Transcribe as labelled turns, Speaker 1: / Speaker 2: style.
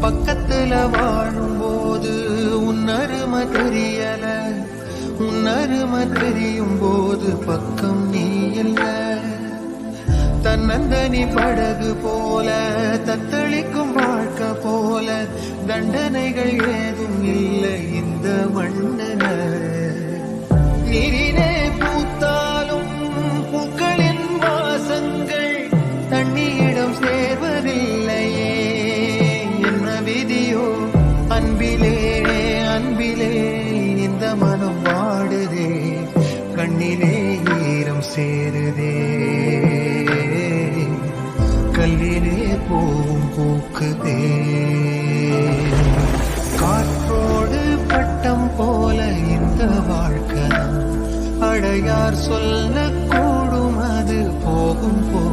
Speaker 1: பக்கத்துல வாழும்போது உன்னருமை தெரியல, உன்னருமை தெரியும் போது பக்கம் நீ இல்ல. தன்னந்தனி படகு போல தத்தளிக்கும் வாழ்க்கை போல தண்டனைகள் ஏதும் இல்லை இந்த மண்ணுல. நீரிலே பூத்தாலும் பூக்களின் வாசங்கள் தண்ணியிடம் சேர்வதில்லையே. என்ன விதியோ அன்பிலே அன்பிலே இந்த மனம் வாடுதே, கண்ணிலே ஈரம் சேருதே, கல்லிலே பூவும் பூக்குதே. காற்றோடு பட்டம் போல இந்த வாழ்க்கை அடையார் சொல்லக்கூடும், அது போகும் போ